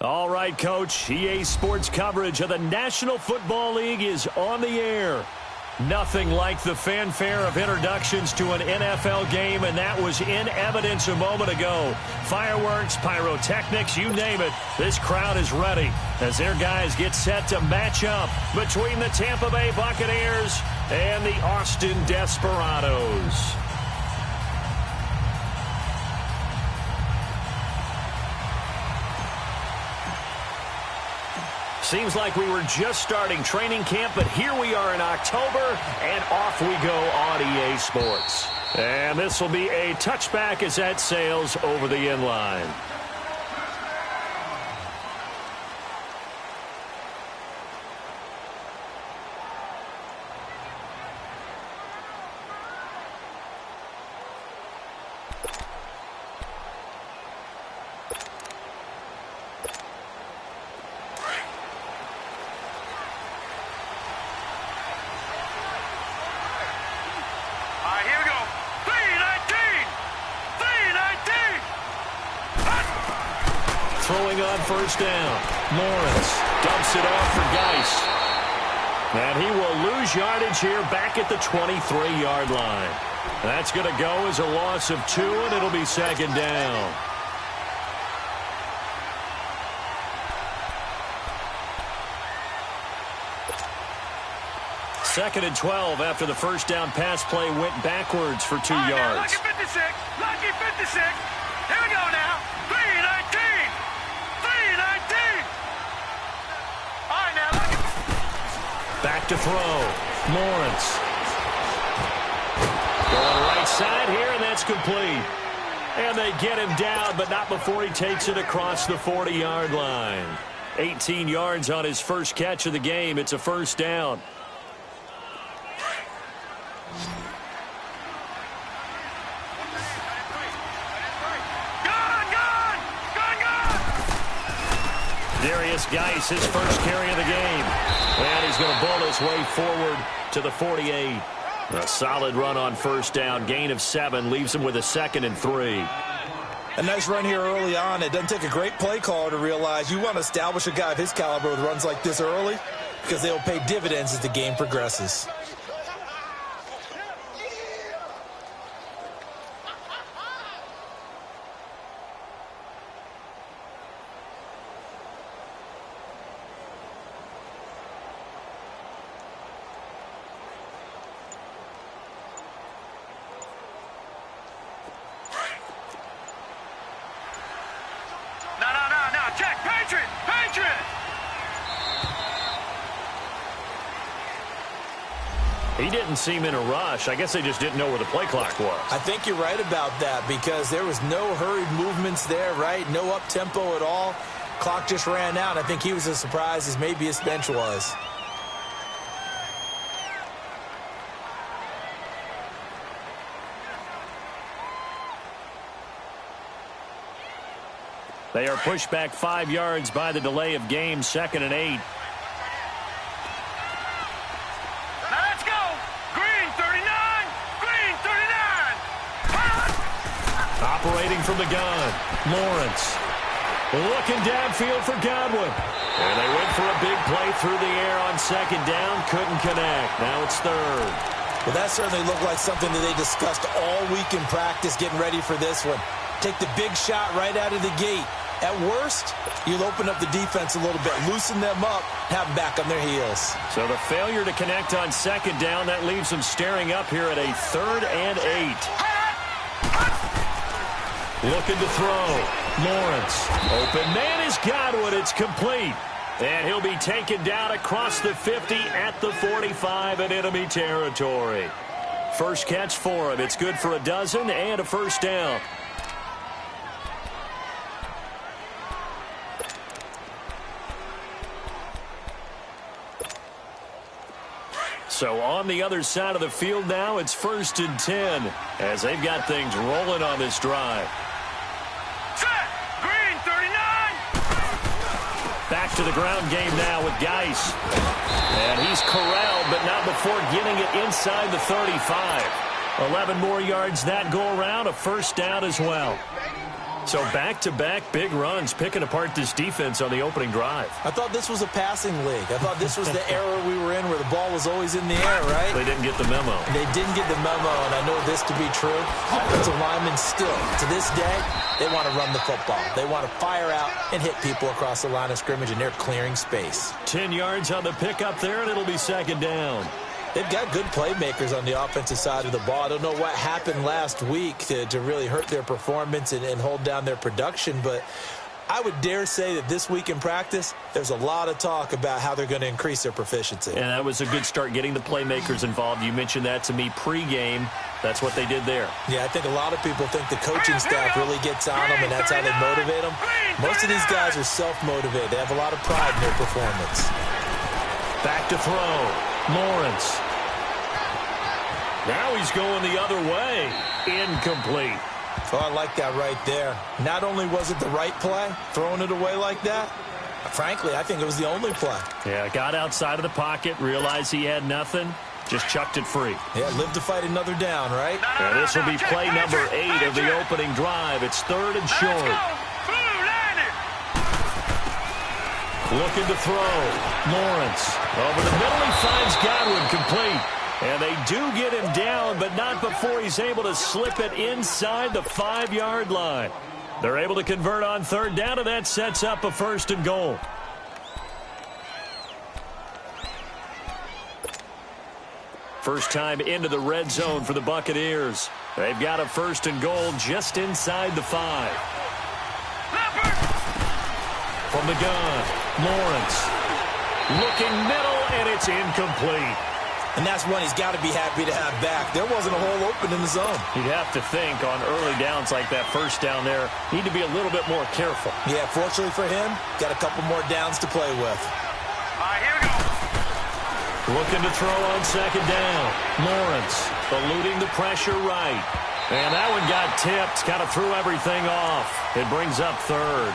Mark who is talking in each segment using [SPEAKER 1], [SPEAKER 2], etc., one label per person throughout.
[SPEAKER 1] All right, Coach. EA Sports coverage of the National Football League is on the air. Nothing like the fanfare of introductions to an NFL game, and that was in evidence a moment ago. Fireworks, pyrotechnics, you name it. This crowd is ready as their guys get set to match up between the Tampa Bay Buccaneers and the Austin Desperados. Seems like we were just starting training camp, but here we are in October, and off we go on EA Sports. And this will be a touchback as that sails over the inline. Throwing on first down. Lawrence dumps it off for Geis. And he will lose yardage here back at the 23-yard line. That's going to go as a loss of 2, and it'll be second down. Second and 12 after the first down pass play went backwards for 2 yards.
[SPEAKER 2] Lucky 56. Lucky 56. Here we go now. 3-19. 3-19. All right, now, lucky.
[SPEAKER 1] Back to throw. Lawrence. Going right side here, and that's complete. And they get him down, but not before he takes it across the 40-yard line. 18 yards on his first catch of the game. It's a first down. Geis, his first carry of the game. And he's going to ball his way forward to the 48. A solid run on first down. Gain of 7 leaves him with a 2nd and 3.
[SPEAKER 3] A nice run here early on. It doesn't take a great play caller to realize you want to establish a guy of his caliber with runs like this early because they'll pay dividends as the game progresses.
[SPEAKER 1] He didn't seem in a rush. I guess they just didn't know where the play clock was.
[SPEAKER 3] I think you're right about that because there was no hurried movements there, right? No up-tempo at all. Clock just ran out. I think he was as surprised as maybe his bench was.
[SPEAKER 1] They are pushed back 5 yards by the delay of game, 2nd and 8. Operating from the gun, Lawrence. Looking downfield for Godwin. And they went for a big play through the air on 2nd down. Couldn't connect. Now it's 3rd.
[SPEAKER 3] Well, that certainly looked like something that they discussed all week in practice getting ready for this one. Take the big shot right out of the gate. At worst, you'll open up the defense a little bit, loosen them up, have them back on their heels.
[SPEAKER 1] So the failure to connect on 2nd down, that leaves them staring up here at a 3rd and 8. Looking to throw. Lawrence. Open man is Godwin. It's complete. And he'll be taken down across the 50 at the 45 in enemy territory. First catch for him. It's good for a dozen and a first down. So on the other side of the field now, it's 1st and 10 as they've got things rolling on this drive. Back to the ground game now with Geis. And he's corralled, but not before getting it inside the 35. 11 more yards that go around, a first down as well. So back-to-back big runs, picking apart this defense on the opening drive.
[SPEAKER 3] I thought this was a passing league. I thought this was the era we were in where the ball was always in the air, right?
[SPEAKER 1] They didn't get the memo.
[SPEAKER 3] They didn't get the memo, and I know this to be true. Offensive linemen still, to this day, they want to run the football. They want to fire out and hit people across the line of scrimmage, and they're clearing space.
[SPEAKER 1] 10 yards on the pickup there, and it'll be second down.
[SPEAKER 3] They've got good playmakers on the offensive side of the ball. I don't know what happened last week to really hurt their performance and hold down their production, but I would dare say that this week in practice, there's a lot of talk about how they're going to increase their proficiency.
[SPEAKER 1] And that was a good start, getting the playmakers involved. You mentioned that to me pregame. That's what they did there.
[SPEAKER 3] Yeah, I think a lot of people think the coaching staff really gets on them, and that's how they motivate them. Most of these guys are self-motivated. They have a lot of pride in their performance.
[SPEAKER 1] Back to throw. Lawrence. Now he's going the other way. Incomplete.
[SPEAKER 3] Oh, I like that right there. Not only was it the right play, throwing it away like that, frankly, I think it was the only play.
[SPEAKER 1] Yeah, got outside of the pocket, realized he had nothing, just chucked it free.
[SPEAKER 3] Yeah, live to fight another down, right?
[SPEAKER 1] And this will be play number 8 of the opening drive. It's third and short. Looking to throw. Lawrence. Over the middle, he finds Godwin, complete. And they do get him down, but not before he's able to slip it inside the 5-yard line. They're able to convert on third down, and that sets up a first and goal. First time into the red zone for the Buccaneers. They've got a first and goal just inside the 5. From the gun, Lawrence. Looking middle, and it's incomplete.
[SPEAKER 3] And that's one he's got to be happy to have back. There wasn't a hole open in the zone.
[SPEAKER 1] You'd have to think on early downs like that first down there, need to be a little bit more careful.
[SPEAKER 3] Yeah, fortunately for him, got a couple more downs to play with.
[SPEAKER 2] All right, here we go.
[SPEAKER 1] Looking to throw on second down. Lawrence eluding the pressure right. And that one got tipped, kind of threw everything off. It brings up third.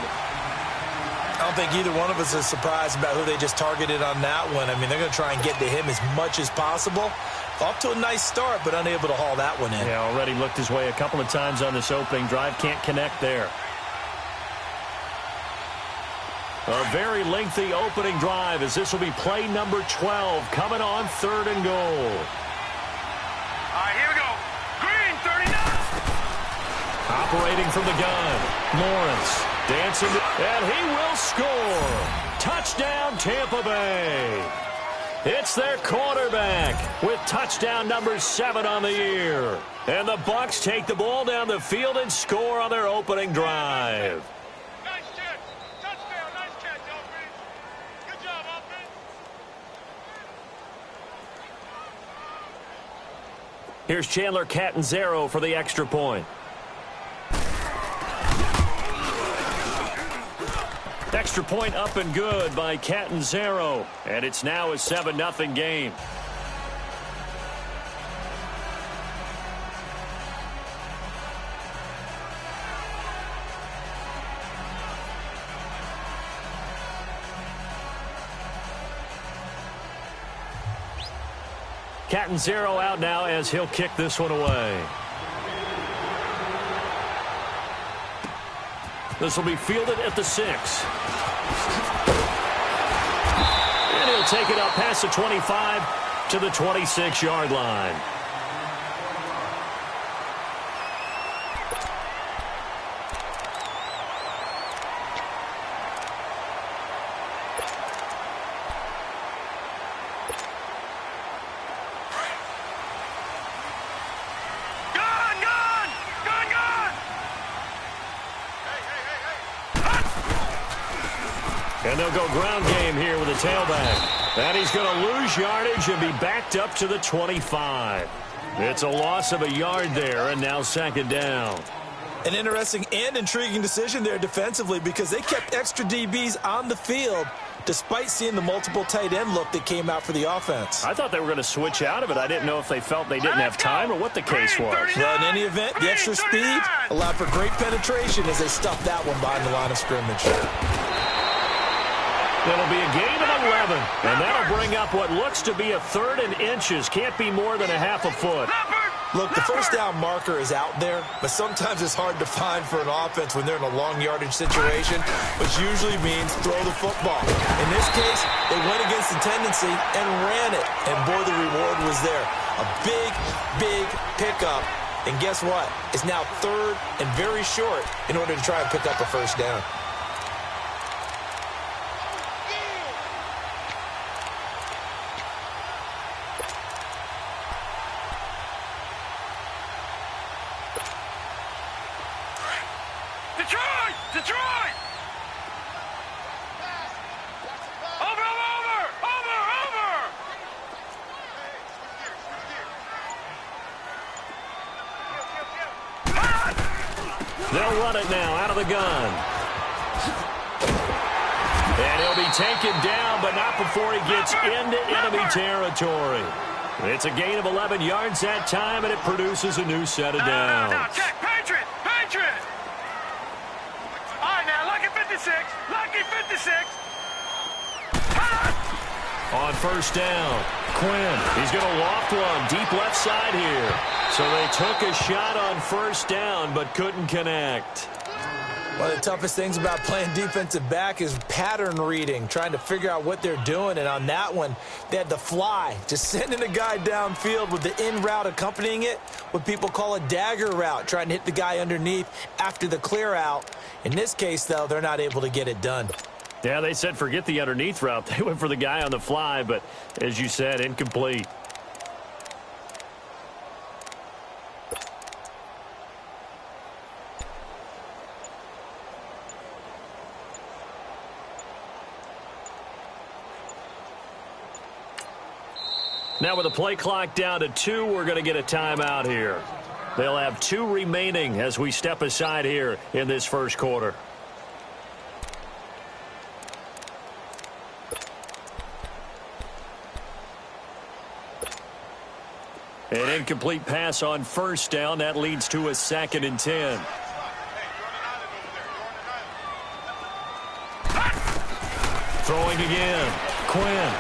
[SPEAKER 3] I don't think either one of us is surprised about who they just targeted on that one. I mean, they're going to try and get to him as much as possible. Off to a nice start, but unable to haul that one in.
[SPEAKER 1] Yeah, already looked his way a couple of times on this opening drive. Can't connect there. A very lengthy opening drive, as this will be play number 12 coming on third and goal.
[SPEAKER 2] All right, here we go. Green, 39.
[SPEAKER 1] Operating from the gun, Lawrence dancing, and he will score. Touchdown, Tampa Bay. It's their quarterback with touchdown number 7 on the year. And the Bucs take the ball down the field and score on their opening drive.
[SPEAKER 2] Nice catch. Touchdown. Nice catch, offense. Good job, offense.
[SPEAKER 1] Here's Chandler Catanzaro for the extra point. Extra point up and good by Catanzaro. And it's now a 7-0 game. Catanzaro out now as he'll kick this one away. This will be fielded at the 6. And he'll take it up past the 25 to the 26-yard line. And they'll go ground game here with a tailback. And he's going to lose yardage and be backed up to the 25. It's a loss of a yard there, and now second down.
[SPEAKER 3] An interesting and intriguing decision there defensively, because they kept extra DBs on the field despite seeing the multiple tight end look that came out for the offense.
[SPEAKER 1] I thought they were going to switch out of it. I didn't know if they felt they didn't have time or what the case was.
[SPEAKER 3] Well, in any event, the extra speed allowed for great penetration as they stuffed that one behind the line of scrimmage.
[SPEAKER 1] It'll be a gain of 11, and that'll bring up what looks to be a 3rd and inches. Can't be more than a half a foot.
[SPEAKER 3] Look, the first down marker is out there, but sometimes it's hard to find for an offense when they're in a long yardage situation, which usually means throw the football. In this case, they went against the tendency and ran it, and boy, the reward was there. A big, big pickup, and guess what? It's now third and very short in order to try and pick up a first down.
[SPEAKER 2] Detroit! Over!
[SPEAKER 1] They'll run it now out of the gun. And he'll be taken down, but not before he gets into enemy territory. It's a gain of 11 yards that time, and it produces a new set of downs.
[SPEAKER 2] No, check, Patriot! All right, now, lucky 56.
[SPEAKER 1] On first down, Quinn. He's going to loft one deep left side here. So they took a shot on first down, but couldn't connect.
[SPEAKER 3] One of the toughest things about playing defensive back is pattern reading, trying to figure out what they're doing. And on that one, they had the fly, just sending a guy downfield with the in route accompanying it, what people call a dagger route, trying to hit the guy underneath after the clear out. In this case, though, they're not able to get it done.
[SPEAKER 1] Yeah, they said forget the underneath route. They went for the guy on the fly, but as you said, incomplete. Now with the play clock down to 2, we're going to get a timeout here. They'll have 2 remaining as we step aside here in this first quarter. An incomplete pass on first down. That leads to a 2nd and 10. Throwing again. Quinn.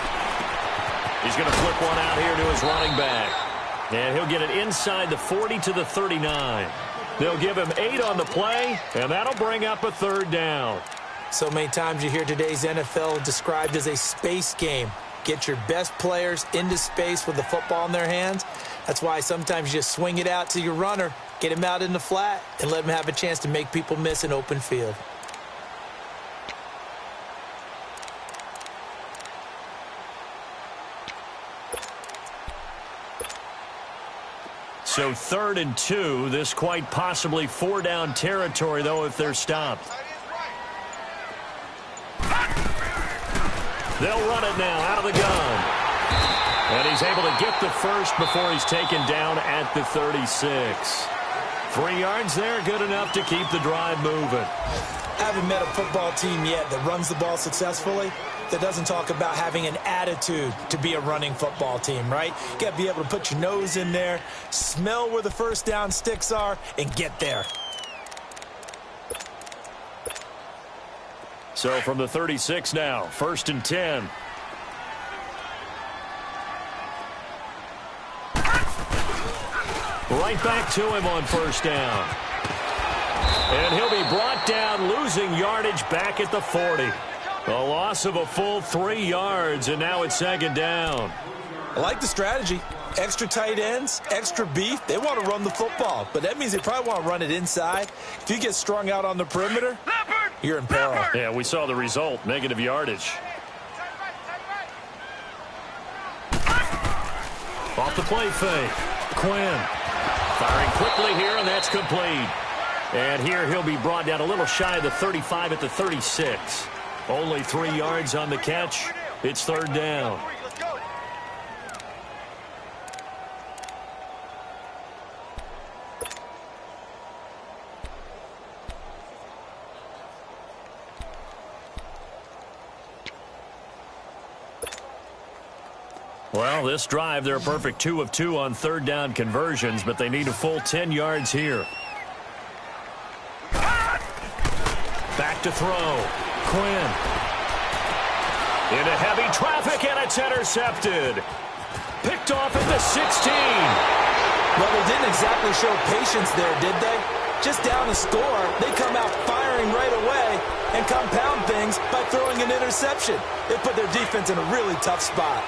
[SPEAKER 1] He's going to flip one out here to his running back. And he'll get it inside the 40 to the 39. They'll give him 8 on the play, and that'll bring up a 3rd down.
[SPEAKER 3] So many times you hear today's NFL described as a space game. Get your best players into space with the football in their hands. That's why sometimes you just swing it out to your runner, get him out in the flat, and let him have a chance to make people miss an open field.
[SPEAKER 1] So 3rd and 2. This quite possibly 4-down territory, though, if they're stopped. They'll run it now out of the gun. And he's able to get the first before he's taken down at the 36. 3 yards there, good enough to keep the drive moving.
[SPEAKER 3] I haven't met a football team yet that runs the ball successfully that doesn't talk about having an attitude to be a running football team, right? You got to be able to put your nose in there, smell where the first down sticks are, and get there.
[SPEAKER 1] So from the 36 now, 1st and 10. Right back to him on first down. And he'll be brought down, losing yardage back at the 40. A loss of a full 3 yards, and now it's 2nd down.
[SPEAKER 3] I like the strategy. Extra tight ends, extra beef. They want to run the football, but that means they probably want to run it inside. If you get strung out on the perimeter, you're in peril.
[SPEAKER 1] Yeah, we saw the result, negative yardage. Off the play fake. Quinn firing quickly here, and that's complete. And here he'll be brought down a little shy of the 35 at the 36. Only 3 yards on the catch. It's 3rd down. Well, this drive, they're a perfect 2 of 2 on 3rd down conversions, but they need a full 10 yards here. Back to throw. Quinn. Into heavy traffic, and it's intercepted. Picked off at the 16.
[SPEAKER 3] Well, they didn't exactly show patience there, did they? Just down a score, they come out firing right away and compound things by throwing an interception. They put their defense in a really tough spot.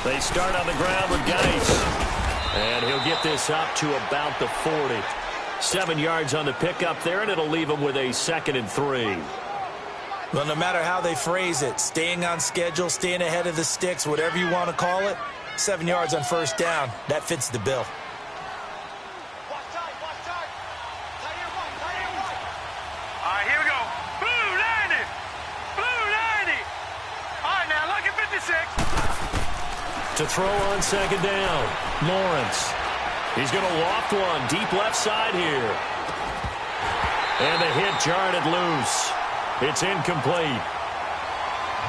[SPEAKER 1] They start on the ground with Geis. And he'll get this up to about the 40. 7 yards on the pickup there, and it'll leave him with a 2nd and 3.
[SPEAKER 3] Well, no matter how they phrase it, staying on schedule, staying ahead of the sticks, whatever you want to call it, 7 yards on first down, that fits the bill.
[SPEAKER 2] All right, here we go. Blue 90. Blue 90. All right, now look at 56.
[SPEAKER 1] To throw on 2nd down, Lawrence. He's going to loft one deep left side here. And the hit jarred it loose. It's incomplete.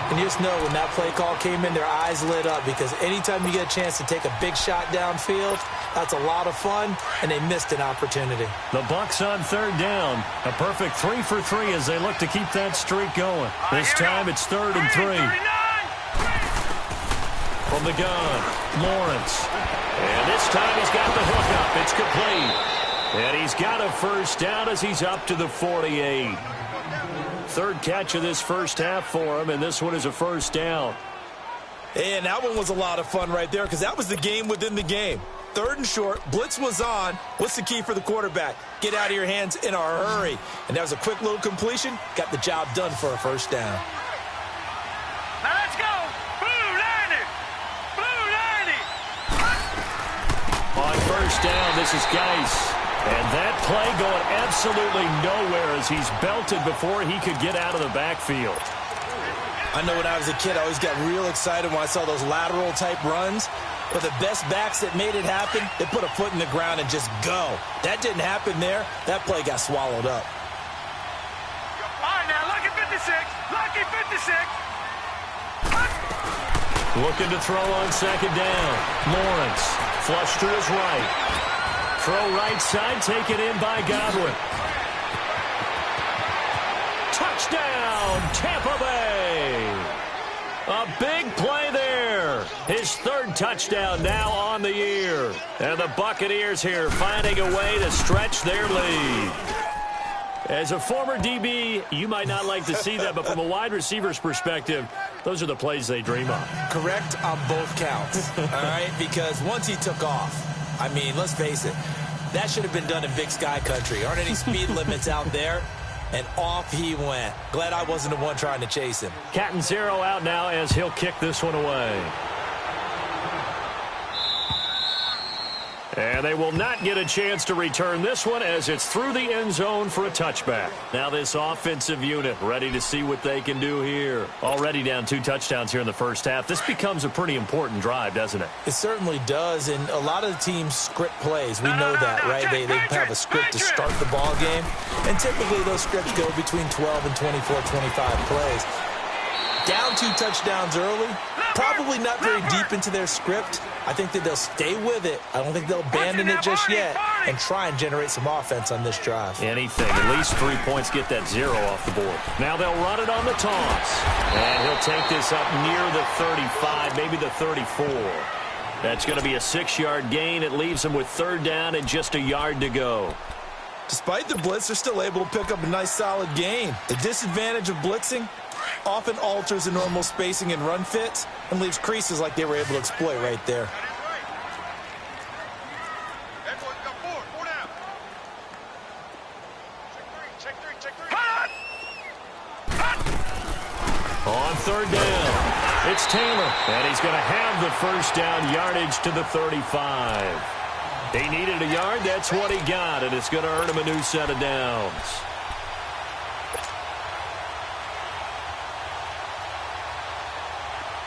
[SPEAKER 3] And you just know when that play call came in, their eyes lit up, because anytime you get a chance to take a big shot downfield, that's a lot of fun, and they missed an opportunity.
[SPEAKER 1] The Bucs on 3rd down. A perfect 3 for 3 as they look to keep that streak going. This time it's 3rd and 3. From the gun, Lawrence. And this time he's got the hook up. It's complete. And he's got a first down as he's up to the 48. 3rd catch of this first half for him, and this one is a first down.
[SPEAKER 3] And that one was a lot of fun right there, because that was the game within the game. 3rd and short, blitz was on. What's the key for the quarterback? Get out of your hands in a hurry. And that was a quick little completion. Got the job done for a first down.
[SPEAKER 2] Now let's go. Blue 90. Blue 90.
[SPEAKER 1] On first down, this is Geis. And that play going absolutely nowhere as he's belted before he could get out of the backfield.
[SPEAKER 3] I know when I was a kid, I always got real excited when I saw those lateral-type runs. But the best backs that made it happen, they put a foot in the ground and just go. That didn't happen there. That play got swallowed up.
[SPEAKER 2] All right, now lucky 56. Lucky 56.
[SPEAKER 1] Looking to throw on 2nd down. Lawrence, flush to his right. Throw right side, taken in by Godwin. Touchdown, Tampa Bay. A big play there. His 3rd touchdown now on the year. And the Buccaneers here finding a way to stretch their lead. As a former DB, you might not like to see that, but from a wide receiver's perspective, those are the plays they dream of.
[SPEAKER 3] Correct on both counts, all right? Because once he took off, I mean, let's face it, that should have been done in Big Sky Country. Aren't any speed limits out there? And off he went. Glad I wasn't the one trying to chase him.
[SPEAKER 1] Catanzaro out now as he'll kick this one away. And they will not get a chance to return this one as it's through the end zone for a touchback. Now this offensive unit ready to see what they can do here. Already down 2 touchdowns here in the first half. This becomes a pretty important drive, doesn't it?
[SPEAKER 3] It certainly does, and a lot of the teams script plays. We know that, right? They have a script to start the ball game, and typically those scripts go between 12 and 24, 25 plays. Down 2 touchdowns early, probably not very deep into their script. I think that they'll stay with it. I don't think they'll abandon it just yet and try and generate some offense on this drive.
[SPEAKER 1] Anything. At least 3 points, get that 0 off the board. Now they'll run it on the toss. And he'll take this up near the 35, maybe the 34. That's going to be a 6-yard gain. It leaves them with 3rd down and just a yard to go.
[SPEAKER 3] Despite the blitz, they're still able to pick up a nice solid gain. The disadvantage of blitzing often alters the normal spacing and run fits and leaves creases like they were able to exploit right there.
[SPEAKER 1] On 3rd down, it's Taylor, and he's going to have the first down yardage to the 35. He needed a yard, that's what he got, and it's going to earn him a new set of downs.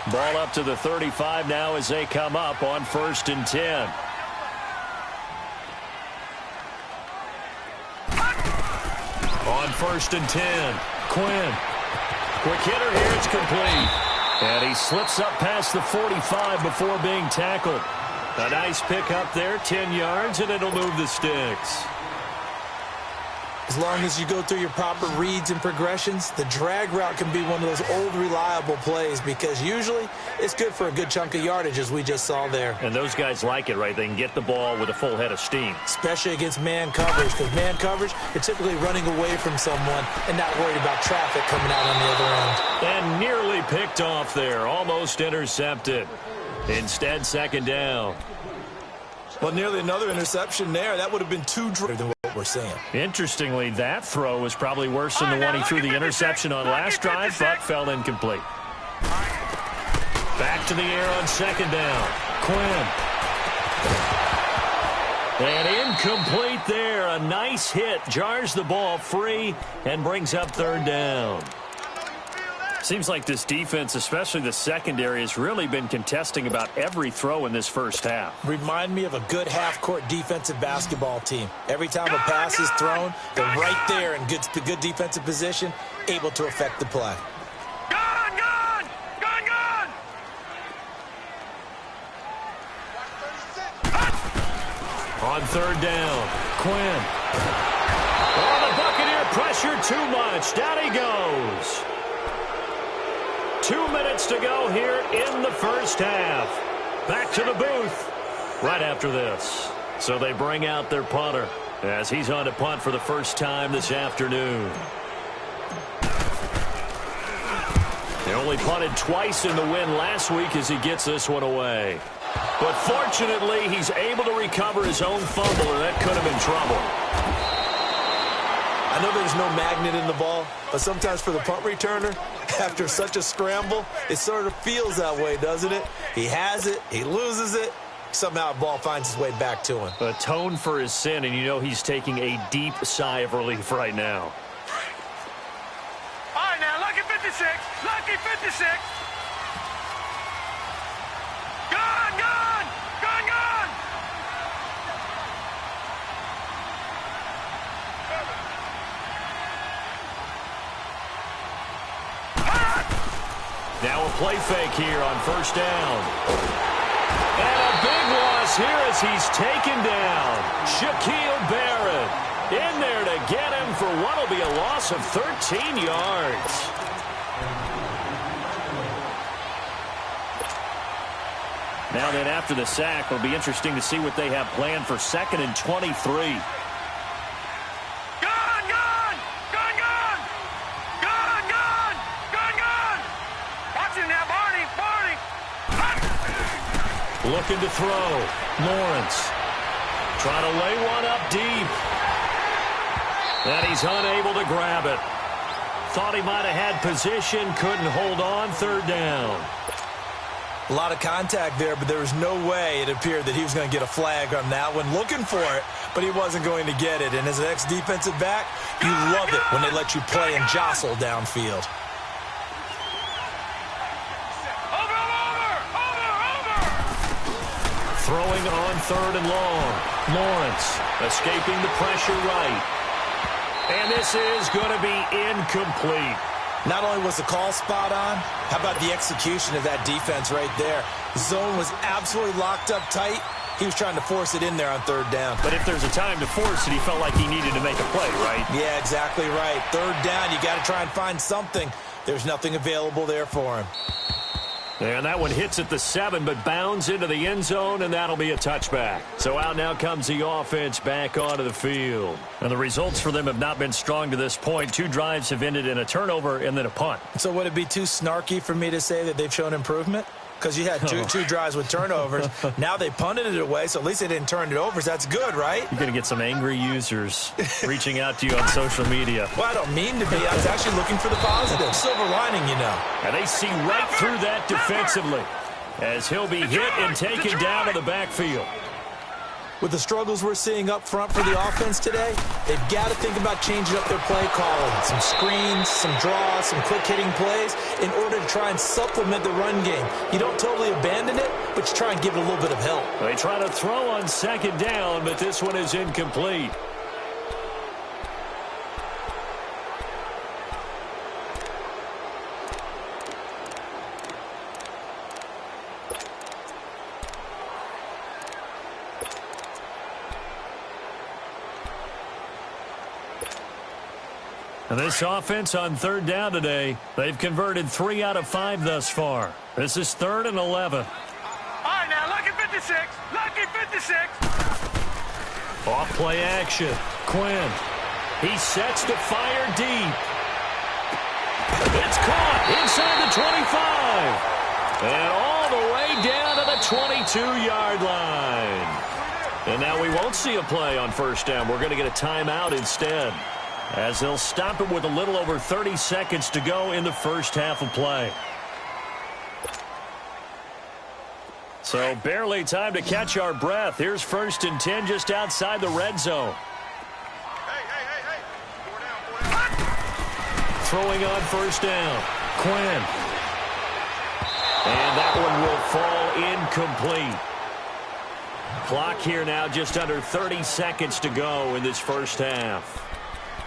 [SPEAKER 1] Ball up to the 35 now as they come up on 1st and 10. On 1st and 10, Quinn. Quick hitter here, it's complete. And he slips up past the 45 before being tackled. A nice pick up there, 10 yards, and it'll move the sticks.
[SPEAKER 3] As long as you go through your proper reads and progressions, the drag route can be one of those old reliable plays because usually it's good for a good chunk of yardage as we just saw there.
[SPEAKER 1] And those guys like it, right? They can get the ball with a full head of steam.
[SPEAKER 3] Especially against man coverage, because man coverage, you're typically running away from someone and not worried about traffic coming out on the other end.
[SPEAKER 1] And nearly picked off there, almost intercepted. Instead, second down.
[SPEAKER 3] Well, nearly another interception there. That would have been too dry than what we're saying.
[SPEAKER 1] Interestingly, that throw was probably worse than the one he threw the interception on last drive, but fell incomplete. Back to the air on second down. Quinn. And incomplete there. A nice hit. Jars the ball free and brings up third down. Seems like this defense, especially the secondary, has really been contesting about every throw in this first half.
[SPEAKER 3] Remind me of a good half-court defensive basketball team. Every time a pass is thrown, they're right there in good defensive position, able to affect the play.
[SPEAKER 1] On third down, Quinn. Oh, the Buccaneer pressure too much. Down he goes. 2 minutes to go here in the first half. Back to the booth right after this. So they bring out their punter as he's on to punt for the first time this afternoon. They only punted twice in the win last week as he gets this one away. But fortunately, he's able to recover his own fumble, and that could have been trouble.
[SPEAKER 3] I know there's no magnet in the ball, but sometimes for the punt returner, after such a scramble, it sort of feels that way, doesn't it? He has it, he loses it, somehow the ball finds its way back to him.
[SPEAKER 1] Atone for his sin, and you know he's taking a deep sigh of relief right now.
[SPEAKER 2] All right, now, lucky 56, lucky 56. Gone, gone, gone, gone.
[SPEAKER 1] Now a play fake here on first down. And a big loss here as he's taken down. Shaquille Barrett in there to get him for what will be a loss of 13 yards. Now then, after the sack, it'll be interesting to see what they have planned for 2nd and 23. Looking to throw. Lawrence trying to lay one up deep. And he's unable to grab it. Thought he might have had position, couldn't hold on. Third down.
[SPEAKER 3] A lot of contact there, but there was no way it appeared that he was going to get a flag on that one. Looking for it, but he wasn't going to get it. And as an ex-defensive back, you love it when they let you play and jostle downfield.
[SPEAKER 1] Throwing on third and long. Lawrence escaping the pressure right. And this is going to be incomplete.
[SPEAKER 3] Not only was the call spot on, how about the execution of that defense right there? The zone was absolutely locked up tight. He was trying to force it in there on third down.
[SPEAKER 1] But if there's a time to force it, he felt like he needed to make a play, right?
[SPEAKER 3] Yeah, exactly right. Third down, you got to try and find something. There's nothing available there for him.
[SPEAKER 1] And that one hits at the 7, but bounds into the end zone, and that'll be a touchback. So out now comes the offense back onto the field. And the results for them have not been strong to this point. 2 drives have ended in a turnover and then a punt.
[SPEAKER 3] So would it be too snarky for me to say that they've shown improvement? Because you had two drives with turnovers. Now they punted it away, so at least they didn't turn it over. So that's good, right?
[SPEAKER 1] You're going to get some angry users reaching out to you on social media.
[SPEAKER 3] Well, I don't mean to be. I was actually looking for the positive. Silver lining, you know.
[SPEAKER 1] And they see right through that defensively as he'll be hit and taken down to the backfield.
[SPEAKER 3] With the struggles we're seeing up front for the offense today, they've got to think about changing up their play calling. Some screens, some draws, some quick-hitting plays in order to try and supplement the run game. You don't totally abandon it, but you try and give it a little bit of help.
[SPEAKER 1] They try to throw on second down, but this one is incomplete. And this offense on third down today, they've converted 3 out of 5 thus far. This is 3rd and 11.
[SPEAKER 2] All right, now, lucky 56. Lucky 56.
[SPEAKER 1] Off play action. Quinn. He sets to fire deep. It's caught inside the 25. And all the way down to the 22-yard line. And now we won't see a play on first down. We're going to get a timeout instead, as they'll stop it with a little over 30 seconds to go in the first half of play. So barely time to catch our breath. Here's 1st and 10 just outside the red zone.
[SPEAKER 2] Hey. 4 down.
[SPEAKER 1] Throwing on first down. Quinn. And that one will fall incomplete. Clock here now just under 30 seconds to go in this first half.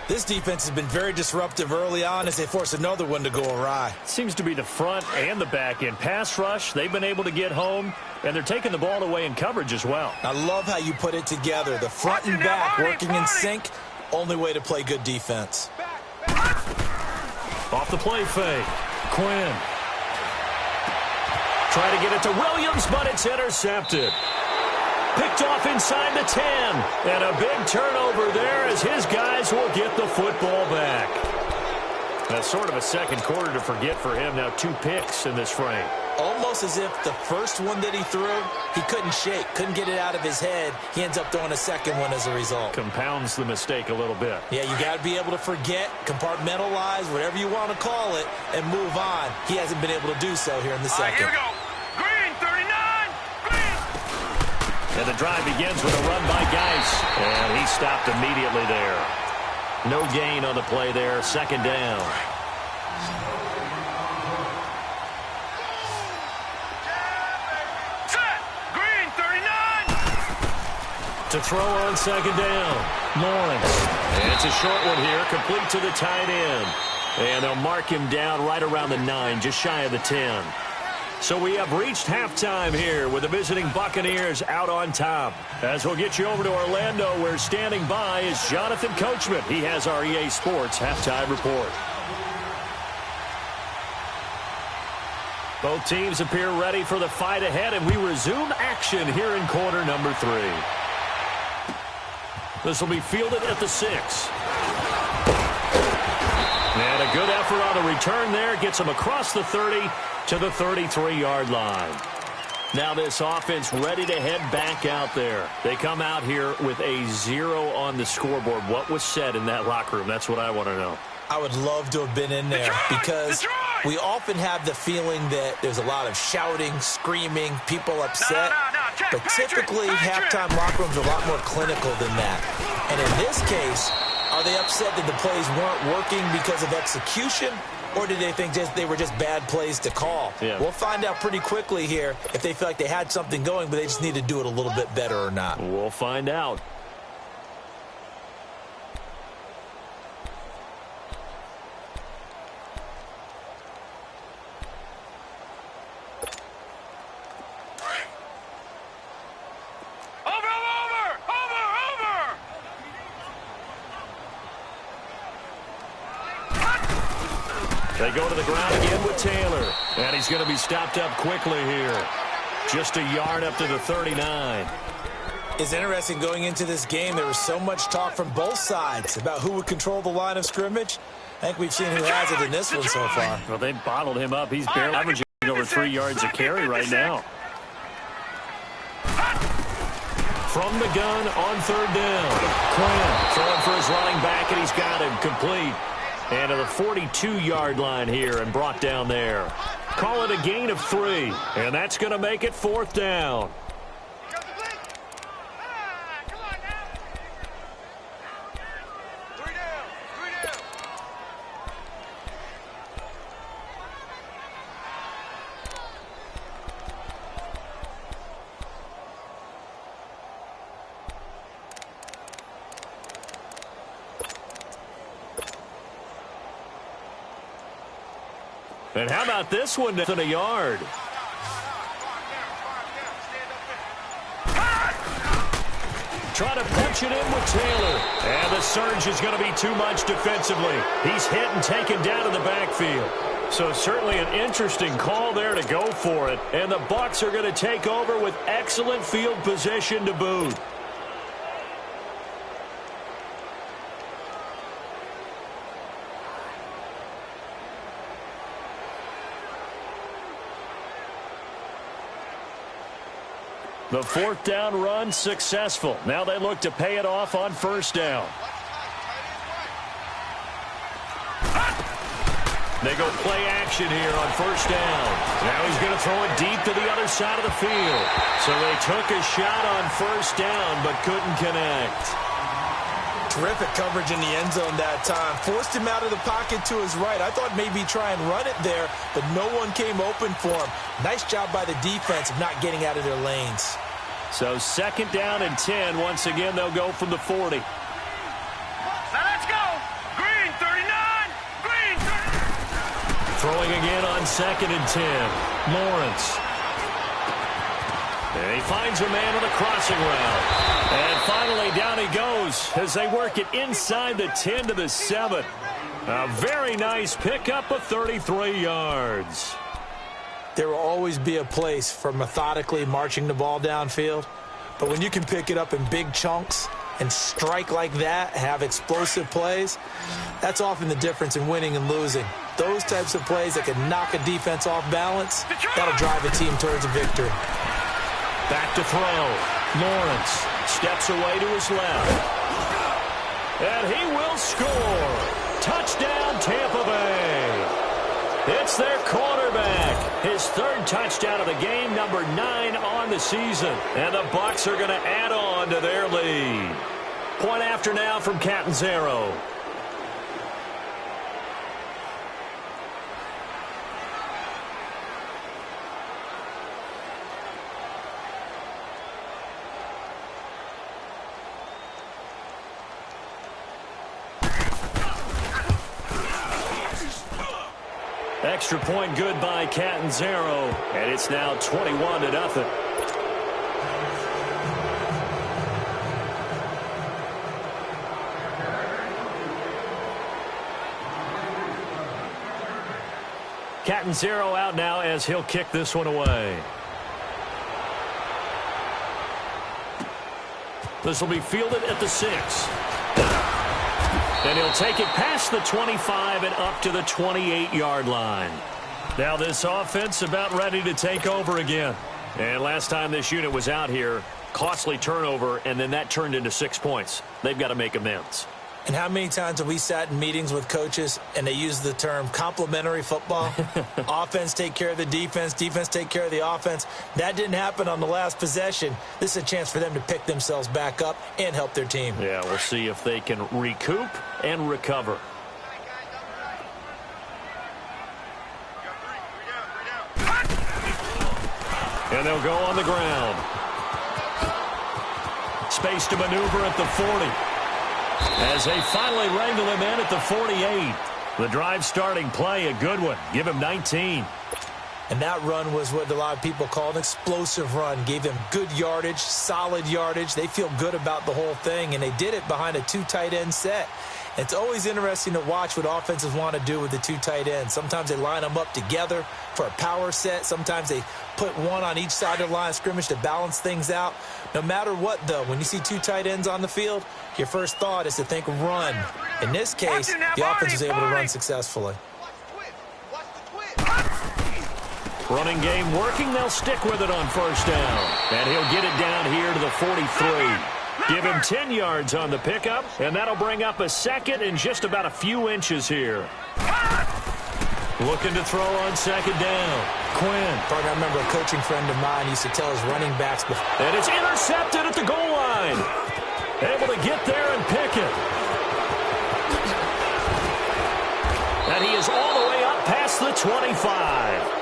[SPEAKER 3] This defense has been very disruptive early on as they force another one to go awry.
[SPEAKER 1] Seems to be the front and the back end. Pass rush, they've been able to get home, and they're taking the ball away in coverage as well.
[SPEAKER 3] I love how you put it together. The front and back working in sync, only way to play good defense.
[SPEAKER 1] Off the play fake. Quinn. Try to get it to Williams, but it's intercepted. Picked off inside the 10. And a big turnover there as his guys will get the football back. That's sort of a second quarter to forget for him. Now 2 picks in this frame.
[SPEAKER 3] Almost as if the first one that he threw, he couldn't shake, couldn't get it out of his head. He ends up throwing a second one as a result.
[SPEAKER 1] Compounds the mistake a little bit.
[SPEAKER 3] Yeah, you got to be able to forget, compartmentalize, whatever you want to call it, and move on. He hasn't been able to do so here in the second.
[SPEAKER 2] Here we go. Green, 39.
[SPEAKER 1] And the drive begins with a run by Geis. And he stopped immediately there. No gain on the play there. 2nd down.
[SPEAKER 2] Set. Green, 39.
[SPEAKER 1] To throw on 2nd down. Lawrence. And it's a short one here. Complete to the tight end. And they'll mark him down right around the 9, just shy of the 10. So we have reached halftime here with the visiting Buccaneers out on top. As we'll get you over to Orlando, where standing by is Jonathan Coachman. He has our EA Sports halftime report. Both teams appear ready for the fight ahead, and we resume action here in quarter number 3. This will be fielded at the 6. And a good effort on the return there. Gets him across the 30 to the 33-yard line. Now this offense ready to head back out there. They come out here with a 0 on the scoreboard. What was said in that locker room? That's what I want to know.
[SPEAKER 3] I would love to have been in there because we often have the feeling that there's a lot of shouting, screaming, people upset. But typically, halftime locker rooms are a lot more clinical than that. And in this case, are they upset that the plays weren't working because of execution? Or did they think they were just bad plays to call?
[SPEAKER 1] Yeah.
[SPEAKER 3] We'll find out pretty quickly here if they feel like they had something going, but they just need to do it a little bit better or not.
[SPEAKER 1] We'll find out. They go to the ground again with Taylor. And he's going to be stopped up quickly here. Just a yard up to the 39.
[SPEAKER 3] It's interesting going into this game. There was so much talk from both sides about who would control the line of scrimmage. I think we've seen who has it in this one so far.
[SPEAKER 1] Well, they bottled him up. He's barely averaging over 3 yards a carry right now. From the gun on 3rd down. Quinn throwing for his running back, and he's got him complete. And to the 42-yard line here and brought down there. Call it a gain of 3. And that's going to make it 4th down. And how about this one within a yard? try to punch it in with Taylor. And the surge is going to be too much defensively. He's hit and taken down in the backfield. So certainly an interesting call there to go for it. And the Bucs are going to take over with excellent field position to boot. The fourth down run successful. Now they look to pay it off on first down. They go play action here on first down. Now he's going to throw it deep to the other side of the field. So they took a shot on first down but couldn't connect.
[SPEAKER 3] Terrific coverage in the end zone that time. Forced him out of the pocket to his right. I thought maybe try and run it there, but no one came open for him. Nice job by the defense of not getting out of their lanes.
[SPEAKER 1] So second down and 10. Once again, they'll go from the 40.
[SPEAKER 2] Now let's go. Green 39. Green 39.
[SPEAKER 1] Throwing again on second and 10. Lawrence. And he finds a man on the crossing route. And finally down he goes as they work it inside the 10 to the 7. A very nice pickup of 33 yards.
[SPEAKER 3] There will always be a place for methodically marching the ball downfield. But when you can pick it up in big chunks and strike like that, have explosive plays, that's often the difference in winning and losing. Those types of plays that can knock a defense off balance, that'll drive a team towards a victory.
[SPEAKER 1] Back to throw. Lawrence steps away to his left. And he will score. Touchdown, Tampa Bay. It's their quarterback. His third touchdown of the game, number 9 on the season. And the Bucs are going to add on to their lead. Point after now from Catanzaro. Extra point good by Catanzaro, and it's now 21-0. Catanzaro out now as he'll kick this one away. This will be fielded at the 6. And he'll take it past the 25 and up to the 28-yard line. Now this offense about ready to take over again. And last time this unit was out here, costly turnover, and then that turned into 6 points. They've got to make amends.
[SPEAKER 3] And how many times have we sat in meetings with coaches and they use the term complementary football? Offense take care of the defense, defense take care of the offense. That didn't happen on the last possession. This is a chance for them to pick themselves back up and help their team.
[SPEAKER 1] Yeah, we'll see if they can recoup and recover. And they'll go on the ground. Space to maneuver at the 40. As they finally wrangle him in at the 48. The drive starting play, a good one. Give him 19.
[SPEAKER 3] And that run was what a lot of people call an explosive run. Gave them good yardage, solid yardage. They feel good about the whole thing, and they did it behind a 2 tight end set. It's always interesting to watch what offenses want to do with the 2 tight ends. Sometimes they line them up together for a power set. Sometimes they put one on each side of the line of scrimmage to balance things out. No matter what, though, when you see 2 tight ends on the field, your first thought is to think run. In this case, the offense was able to run successfully.
[SPEAKER 1] Running game working. They'll stick with it on first down. And he'll get it down here to the 43. Give him 10 yards on the pickup, and that'll bring up a second and just about a few inches here. Looking to throw on second down. Quinn.
[SPEAKER 3] I remember a coaching friend of mine used to tell his running backs before.
[SPEAKER 1] And it's intercepted at the goal line. Able to get there and pick it. And he is all the way up past the 25.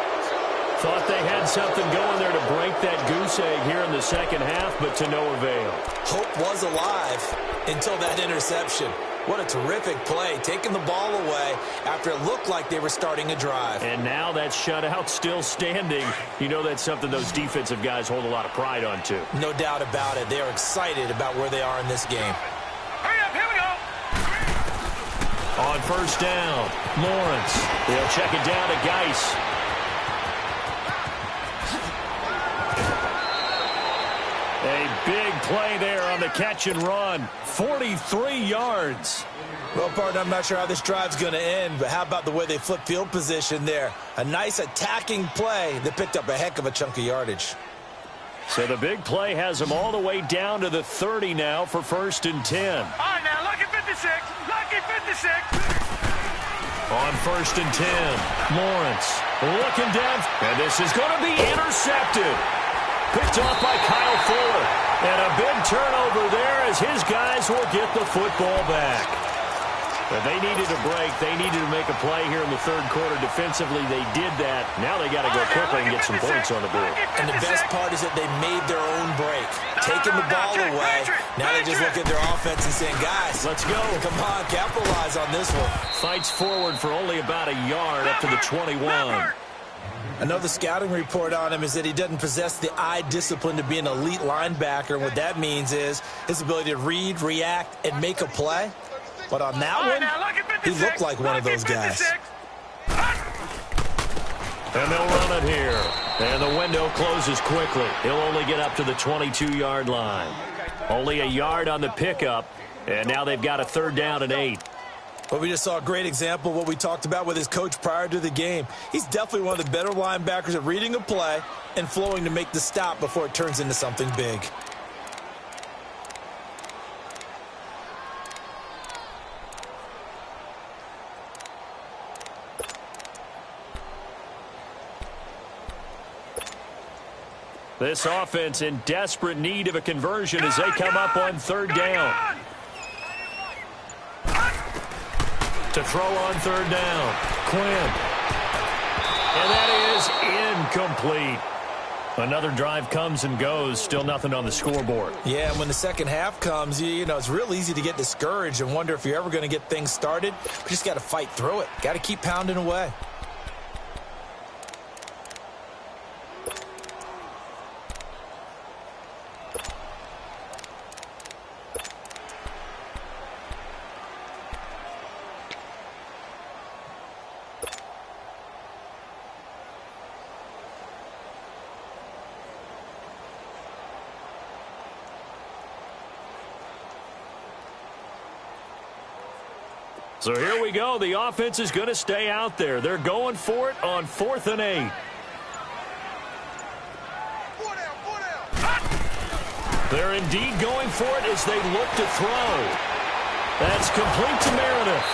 [SPEAKER 1] Thought they had something going there to break that goose egg here in the second half, but to no avail.
[SPEAKER 3] Hope was alive until that interception. What a terrific play, taking the ball away after it looked like they were starting a drive.
[SPEAKER 1] And now that shutout still standing. You know that's something those defensive guys hold a lot of pride on, too.
[SPEAKER 3] No doubt about it. They are excited about where they are in this game.
[SPEAKER 2] Hurry up, here we go.
[SPEAKER 1] On first down, Lawrence. They'll check it down to Geis. A big play there on the catch and run. 43 yards.
[SPEAKER 3] Well, partner, I'm not sure how this drive's going to end, but how about the way they flip field position there? A nice attacking play that picked up a heck of a chunk of yardage.
[SPEAKER 1] So the big play has them all the way down to the 30 now for 1st and 10.
[SPEAKER 2] All right, now, lucky 56. Lucky 56.
[SPEAKER 1] On 1st and 10, Lawrence looking down. And this is going to be intercepted. Picked off by Kyle Fuller. And a big turnover there as his guys will get the football back. But they needed a break. They needed to make a play here in the third quarter. Defensively, they did that. Now they got to go quickly and get some points on the board.
[SPEAKER 3] And the best part is that they made their own break. Taking the ball away. Now they just look at their offense and saying, guys,
[SPEAKER 1] let's go.
[SPEAKER 3] Come on, capitalize on this one.
[SPEAKER 1] Fights forward for only about a yard up to the 21.
[SPEAKER 3] Another scouting report on him is that he doesn't possess the eye discipline to be an elite linebacker. And what that means is his ability to read, react, and make a play. But on that one, he looked like one of those guys.
[SPEAKER 1] And they'll run it here. And the window closes quickly. He'll only get up to the 22-yard line. Only a yard on the pickup. And now they've got a 3rd down and 8.
[SPEAKER 3] Well, we just saw a great example of what we talked about with his coach prior to the game. He's definitely one of the better linebackers at reading a play and flowing to make the stop before it turns into something big.
[SPEAKER 1] This offense in desperate need of a conversion as they come up on 3rd down. To throw on 3rd down, Quinn. And that is incomplete. Another drive comes and goes, still nothing on the scoreboard.
[SPEAKER 3] Yeah, and when the second half comes, you know, it's real easy to get discouraged and wonder if you're ever going to get things started. We just got to fight through it. Got to keep pounding away.
[SPEAKER 1] So here we go. The offense is going to stay out there. They're going for it on 4th and 8. They're indeed going for it as they look to throw. That's complete to Meredith.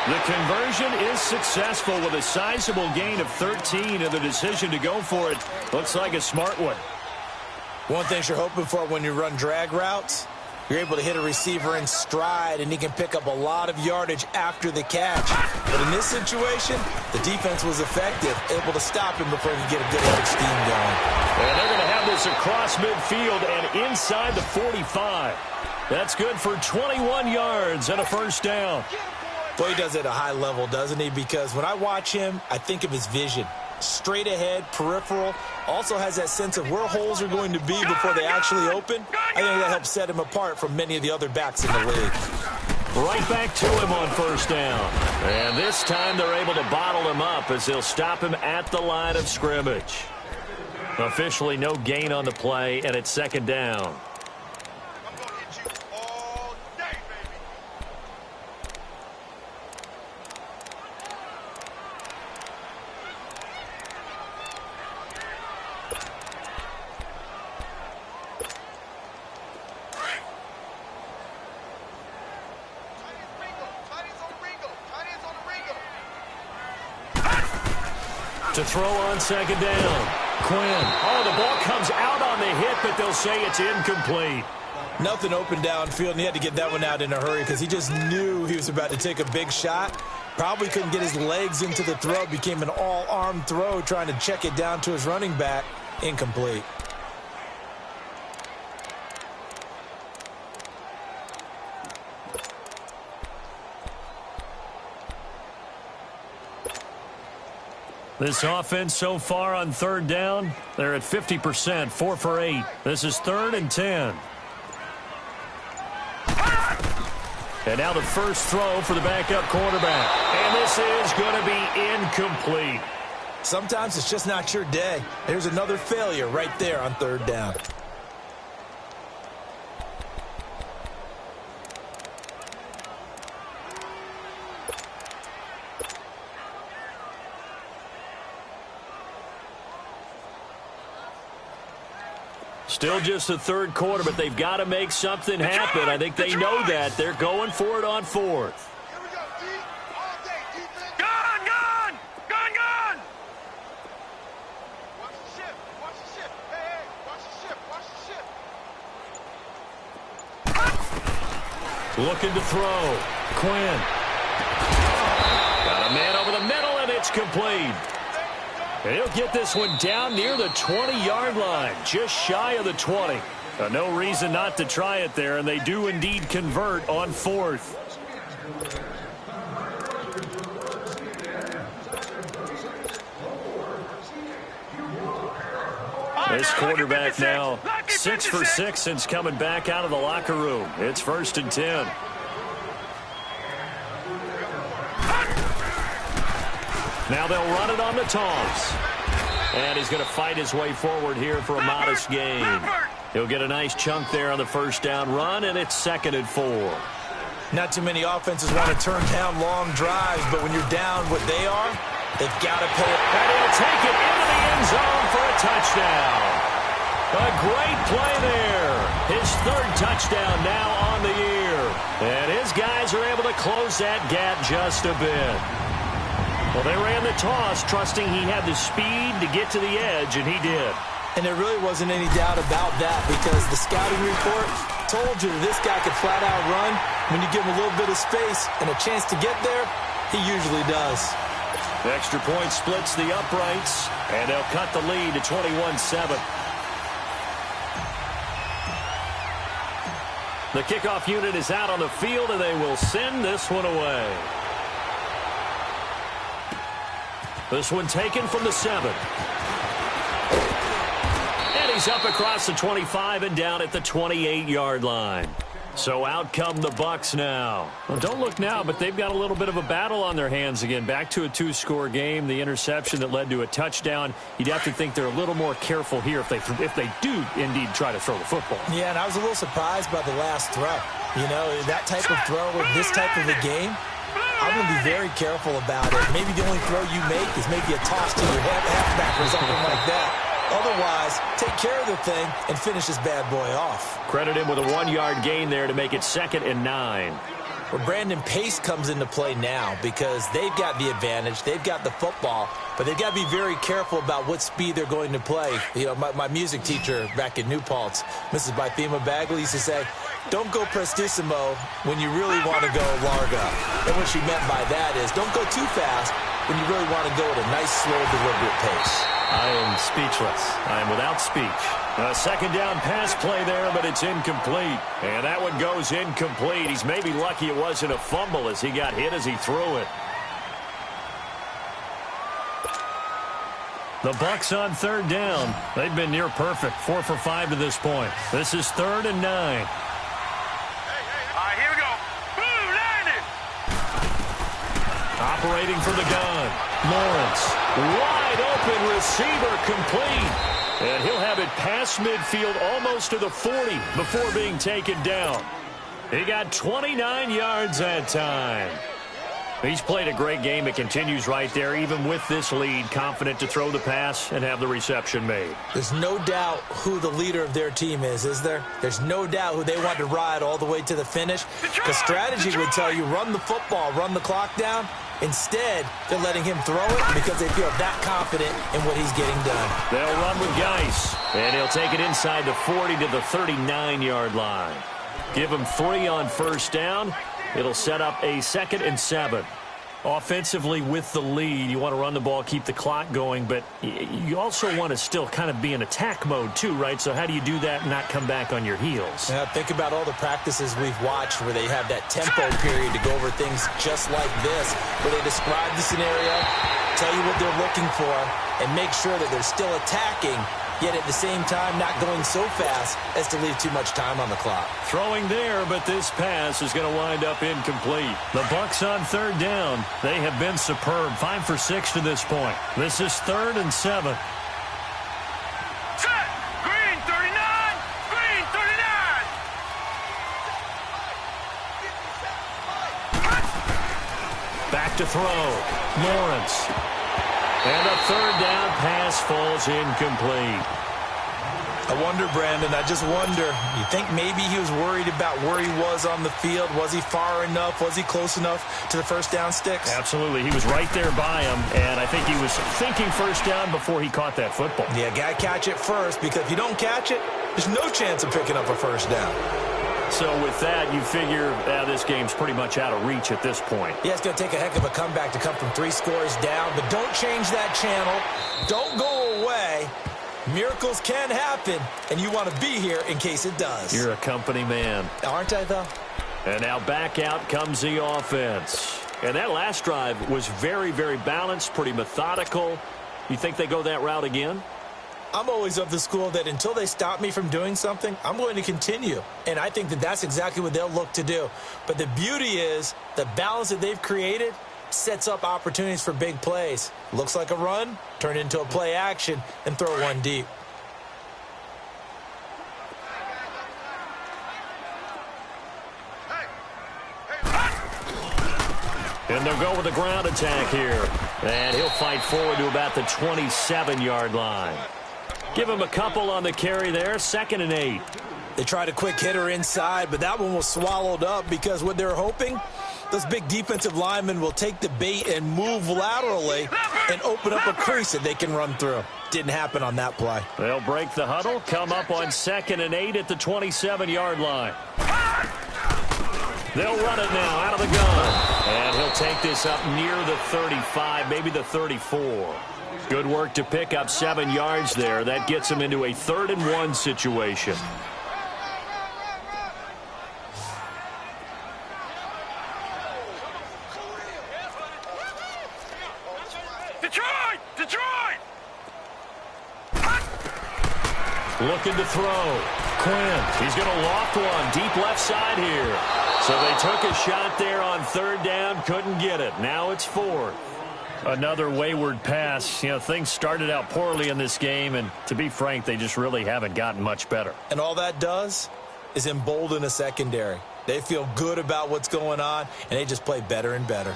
[SPEAKER 1] The conversion is successful with a sizable gain of 13, and the decision to go for it looks like a smart one.
[SPEAKER 3] One thing you're hoping for when you run drag routes, you're able to hit a receiver in stride, and he can pick up a lot of yardage after the catch. But in this situation, the defense was effective, able to stop him before he could get a good head of steam going.
[SPEAKER 1] And they're going to have this across midfield and inside the 45. That's good for 21 yards and a 1st down.
[SPEAKER 3] Well, he does it at a high level, doesn't he? Because when I watch him, I think of his vision. Straight ahead, peripheral, also has that sense of where holes are going to be before they actually open. I think that helps set him apart from many of the other backs in the league.
[SPEAKER 1] Right back to him on 1st down. And this time they're able to bottle him up as they'll stop him at the line of scrimmage. Officially no gain on the play, and it's 2nd down. To throw on 2nd down. Quinn. Oh, the ball comes out on the hit, but they'll say it's incomplete.
[SPEAKER 3] Nothing open downfield, and he had to get that one out in a hurry because he just knew he was about to take a big shot. Probably couldn't get his legs into the throw. Became an all-arm throw trying to check it down to his running back. Incomplete.
[SPEAKER 1] This offense so far on third down, they're at 50%, 4 for 8. This is 3rd and 10. And now the first throw for the backup quarterback. And this is going to be incomplete.
[SPEAKER 3] Sometimes it's just not your day. There's another failure right there on 3rd down.
[SPEAKER 1] Still just the 3rd quarter, but they've got to make something happen. I think they know that. They're going for it on 4th.
[SPEAKER 2] Here we go, D. All day, defense. Gun, gun! Gun, gun! Watch the ship. Watch the ship. Hey, watch the ship. Watch the ship.
[SPEAKER 1] Looking to throw. Quinn. Got a man over the middle, and it's complete. He'll get this one down near the 20-yard line, just shy of the 20. No reason not to try it there, and they do indeed convert on 4th. This quarterback now 6 for 6 since coming back out of the locker room. It's 1st and 10. Now they'll run it on the toss. And he's going to fight his way forward here for a modest gain. He'll get a nice chunk there on the first down run, and it's 2nd and 4.
[SPEAKER 3] Not too many offenses want to turn down long drives, but when you're down what they are, they've got to pay it.
[SPEAKER 1] And he'll take it into the end zone for a touchdown. A great play there. His 3rd touchdown now on the year. And his guys are able to close that gap just a bit. Well, they ran the toss, trusting he had the speed to get to the edge, and he did.
[SPEAKER 3] And there really wasn't any doubt about that because the scouting report told you that this guy could flat out run. When you give him a little bit of space and a chance to get there, he usually does.
[SPEAKER 1] The extra point splits the uprights, and they'll cut the lead to 21-7. The kickoff unit is out on the field, and they will send this one away. This one taken from the 7. And he's up across the 25 and down at the 28-yard line. So out come the Bucs now. Well, don't look now, but they've got a little bit of a battle on their hands again. Back to a 2-score game. The interception that led to a touchdown. You'd have to think they're a little more careful here if they do indeed try to throw the football.
[SPEAKER 3] Yeah, and I was a little surprised by the last throw. You know, that type of throw with this type of a game, I'm going to be very careful about it. Maybe the only throw you make is maybe a toss to your halfback or something like that. Otherwise, take care of the thing and finish this bad boy off.
[SPEAKER 1] Credit him with a 1-yard gain there to make it 2nd and 9.
[SPEAKER 3] Well, Brandon Pace comes into play now because they've got the advantage. They've got the football, but they've got to be very careful about what speed they're going to play. You know, my music teacher back in New Paltz, Mrs. Bythema Bagley, used to say, don't go prestissimo when you really want to go largo. And what she meant by that is don't go too fast when you really want to go at a nice, slow, deliberate pace.
[SPEAKER 1] I am speechless. I am without speech. A 2nd down pass play there, but it's incomplete. And that one goes incomplete. He's maybe lucky it wasn't a fumble as he got hit as he threw it. The Bucs on 3rd down. They've been near perfect. 4 for 5 to this point. This is 3rd and 9.
[SPEAKER 2] Here we go. Boom, landed.
[SPEAKER 1] Operating from the gun. Lawrence. Wide open receiver complete. And he'll have it past midfield almost to the 40 before being taken down. He got 29 yards that time. He's played a great game. It continues right there, even with this lead, confident to throw the pass and have the reception made.
[SPEAKER 3] There's no doubt who the leader of their team is there? There's no doubt who they want to ride all the way to the finish. The strategy would tell you run the football, run the clock down. Instead, they're letting him throw it because they feel that confident in what he's getting done.
[SPEAKER 1] They'll run with Geis, and he'll take it inside the 40 to the 39-yard line. Give him 3 on first down. It'll set up a 2nd and 7. Offensively with the lead, you want to run the ball, keep the clock going, but you also want to still kind of be in attack mode too, right? So how do you do that and not come back on your heels?
[SPEAKER 3] Yeah, think about all the practices we've watched where they have that tempo period to go over things just like this, where they describe the scenario, tell you what they're looking for, and make sure that they're still attacking, yet at the same time not going so fast as to leave too much time on the clock.
[SPEAKER 1] Throwing there, but this pass is going to wind up incomplete. The Bucs on third down. They have been superb. 5 for 6 to this point. This is 3rd and 7.
[SPEAKER 2] Set! Green 39! Green 39!
[SPEAKER 1] Back to throw. Lawrence. And a third down pass falls incomplete.
[SPEAKER 3] I wonder, Brandon, I just wonder, you think maybe he was worried about where he was on the field? Was he far enough? Was he close enough to the first down sticks?
[SPEAKER 1] Absolutely. He was right there by him, and I think he was thinking first down before he caught that football.
[SPEAKER 3] Yeah, got to catch it first, because if you don't catch it, there's no chance of picking up a first down.
[SPEAKER 1] So with that, you figure this game's pretty much out of reach at this point.
[SPEAKER 3] Yeah, it's going to take a heck of a comeback to come from 3 scores down, but don't change that channel. Don't go away. Miracles can happen, and you want to be here in case it does.
[SPEAKER 1] You're a company man.
[SPEAKER 3] Aren't I, though?
[SPEAKER 1] And now back out comes the offense. And that last drive was very, very balanced, pretty methodical. You think they go that route again?
[SPEAKER 3] I'm always of the school that until they stop me from doing something, I'm going to continue. And I think that that's exactly what they'll look to do. But the beauty is the balance that they've created sets up opportunities for big plays. Looks like a run, turn into a play action, and throw one deep.
[SPEAKER 1] And they'll go with the ground attack here. And he'll fight forward to about the 27-yard line. Give him a couple on the carry there, 2nd and 8.
[SPEAKER 3] They tried a quick hitter inside, but that one was swallowed up because what they're hoping, those big defensive linemen will take the bait and move laterally and open up a crease that they can run through. Didn't happen on that play.
[SPEAKER 1] They'll break the huddle, come up on 2nd and 8 at the 27-yard line. They'll run it now out of the gun. And he'll take this up near the 35, maybe the 34. Good work to pick up 7 yards there. That gets him into a 3rd and 1 situation.
[SPEAKER 2] Detroit! Detroit!
[SPEAKER 1] Looking to throw. Quinn, he's going to loft one deep left side here. So they took a shot there on 3rd down, couldn't get it. Now it's 4th. Another wayward pass. You know, things started out poorly in this game, and to be frank, they just really haven't gotten much better.
[SPEAKER 3] And all that does is embolden a secondary. They feel good about what's going on, and they just play better and better.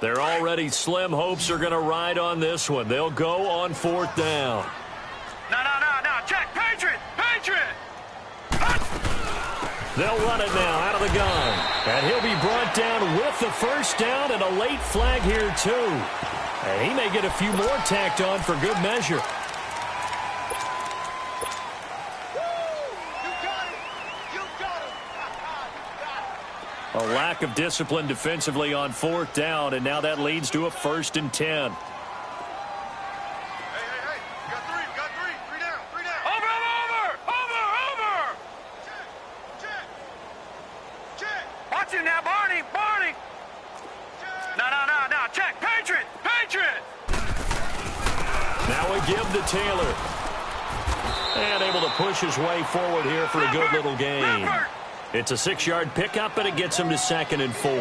[SPEAKER 1] Their already slim hopes are going to ride on this one. They'll go on 4th down.
[SPEAKER 2] No. Check. Patriot! Patriot!
[SPEAKER 1] They'll run it now out of the gun. And he'll be brought down with the first down and a late flag here, too. And he may get a few more tacked on for good measure. A lack of discipline defensively on 4th down, and now that leads to a 1st and 10.
[SPEAKER 2] Watch him now, Barney! No, check! Patriot!
[SPEAKER 1] Now we give to Taylor. And able to push his way forward here for a good little gain. It's a 6-yard pickup, and it gets him to 2nd and 4.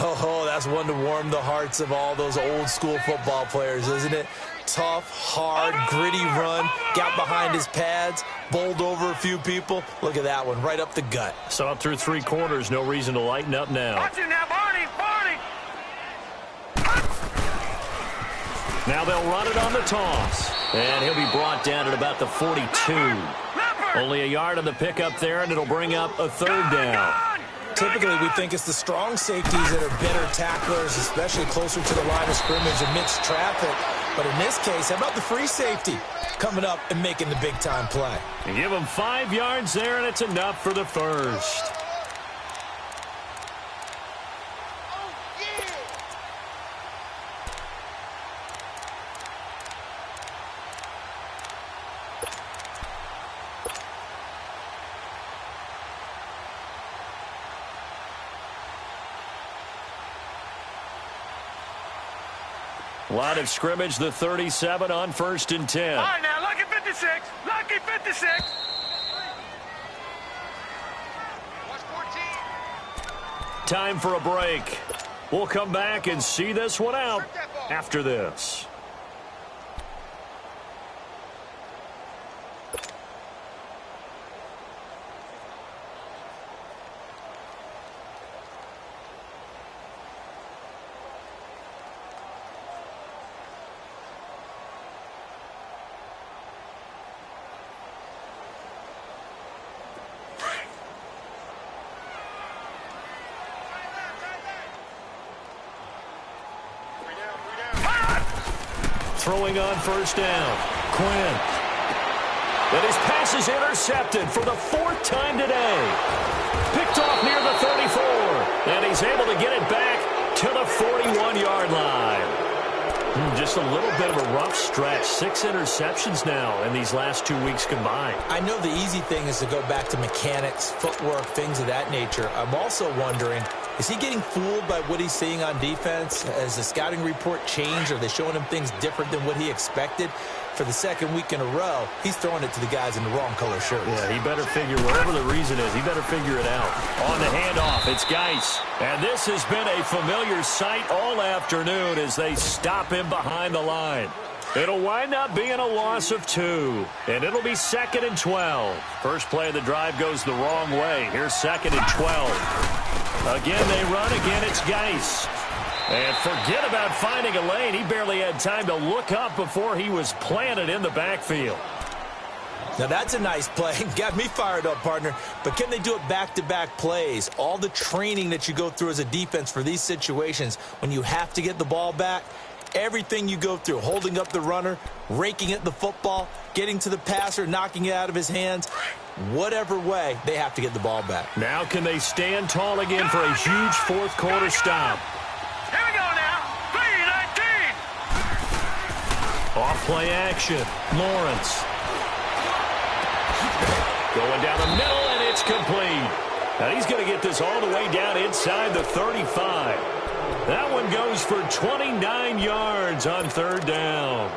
[SPEAKER 3] Oh, that's one to warm the hearts of all those old-school football players, isn't it? Tough, hard, gritty run, got behind his pads, bowled over a few people. Look at that one, right up the gut.
[SPEAKER 1] Saw it through 3 quarters, no reason to lighten up now.
[SPEAKER 2] Watch him now, Barney!
[SPEAKER 1] Now they'll run it on the toss. And he'll be brought down at about the 42. Only a yard on the pickup there, and it'll bring up a 3rd down.
[SPEAKER 3] Typically, we think it's the strong safeties that are better tacklers, especially closer to the line of scrimmage amidst traffic. But in this case, how about the free safety coming up and making the big-time play?
[SPEAKER 1] You give him 5 yards there, and it's enough for the first. Line of scrimmage, the 37 on 1st and 10.
[SPEAKER 2] All right, now, lucky 56. Lucky 56. Watch 14.
[SPEAKER 1] Time for a break. We'll come back and see this one out after this. Throwing on 1st down. Quinn. And his pass is intercepted for the 4th time today. Picked off near the 34. And he's able to get it back to the 41-yard line. Just a little bit of a rough stretch. 6 interceptions now in these last 2 weeks combined.
[SPEAKER 3] I know the easy thing is to go back to mechanics, footwork, things of that nature. I'm also wondering, is he getting fooled by what he's seeing on defense? Has the scouting report changed? Are they showing him things different than what he expected? For the 2nd week in a row, he's throwing it to the guys in the wrong color shirts.
[SPEAKER 1] Yeah, he better figure, whatever the reason is, he better figure it out. On the handoff, it's Geis. And this has been a familiar sight all afternoon as they stop him behind the line. It'll wind up being a loss of 2. And it'll be 2nd and 12. First play of the drive goes the wrong way. Here's 2nd and 12. Again, they run. Again, it's Geis. And forget about finding a lane. He barely had time to look up before he was planted in the backfield.
[SPEAKER 3] Now, that's a nice play. Got me fired up, partner. But can they do it back-to-back plays? All the training that you go through as a defense for these situations, when you have to get the ball back, everything you go through, holding up the runner, raking at the football, getting to the passer, knocking it out of his hands, whatever way, they have to get the ball back.
[SPEAKER 1] Now can they stand tall again for a huge 4th quarter stop?
[SPEAKER 2] Here we go now. 3-19.
[SPEAKER 1] Off play action. Lawrence. Going down the middle, and it's complete. Now he's going to get this all the way down inside the 35. That one goes for 29 yards on 3rd down.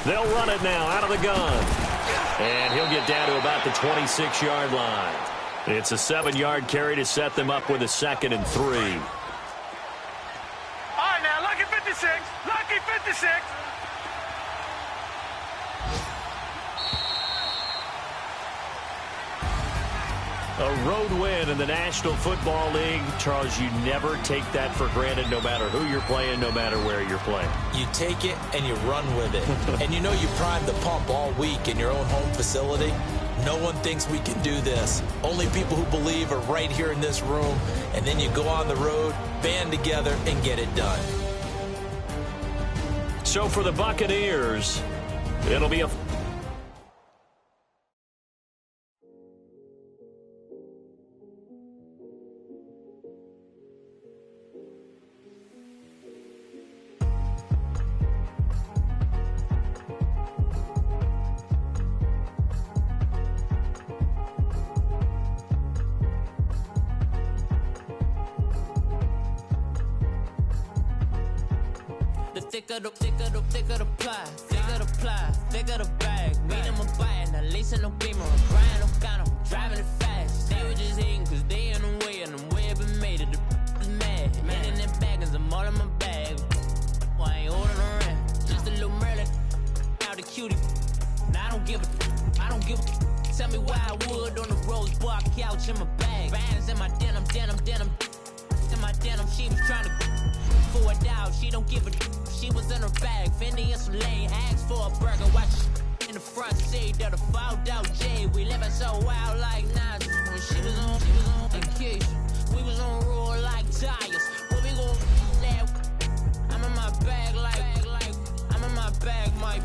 [SPEAKER 1] They'll run it now out of the gun. And he'll get down to about the 26-yard line. It's a 7-yard carry to set them up with a 2nd and 3.
[SPEAKER 2] All right, now, lucky 56. Lucky 56.
[SPEAKER 1] A road win in the National Football League. Charles, you never take that for granted no matter who you're playing, no matter where you're playing.
[SPEAKER 3] You take it and you run with it. And you know you primed the pump all week in your own home facility. No one thinks we can do this. Only people who believe are right here in this room. And then you go on the road, band together, and get it done.
[SPEAKER 1] So for the Buccaneers, it'll be a...
[SPEAKER 4] Thicker the pie, thicker the bag. Beat them a bite, now lacing no beamer. I'm crying, I'm got 'em, driving it fast. They were just hating cause they in the way, and I'm way up and made it. The is mad. Man in that bag, cause I'm all in my bag. Why I ain't holding around? Just a little Merlin, out the cutie. Now I don't give wood on the rose bar couch in my bag. Bands in my denim. In my denim, she was trying to for a doubt. She don't give a. She was in her bag. Fendi and some lane. Asked for a burger. Watch in the front seat of the fouled out J. We living so wild like Nas. When she was on vacation, we was on roll like tires. Where we gon' I'm in my bag like I'm in my bag, Mike.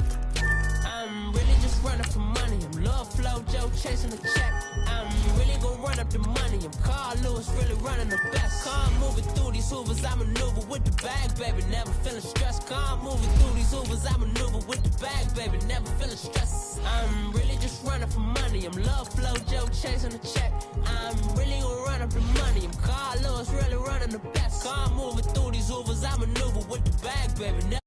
[SPEAKER 4] I'm really just running for money. I'm Love Flow Joe chasing the check. I'm really gon' run up the money. I'm Carl Lewis, really running the best. Car moving through these Hoovers, I maneuver with the bag, baby. Never feeling stressed. Car moving through these Hoovers, I maneuver with the bag, baby. Never feeling stressed. I'm really just running for money. I'm Love Flow Joe chasing the check. I'm really gon' run up the money. I'm Carl Lewis, really running the best. Car moving through these Hoovers, I maneuver with the bag, baby. Never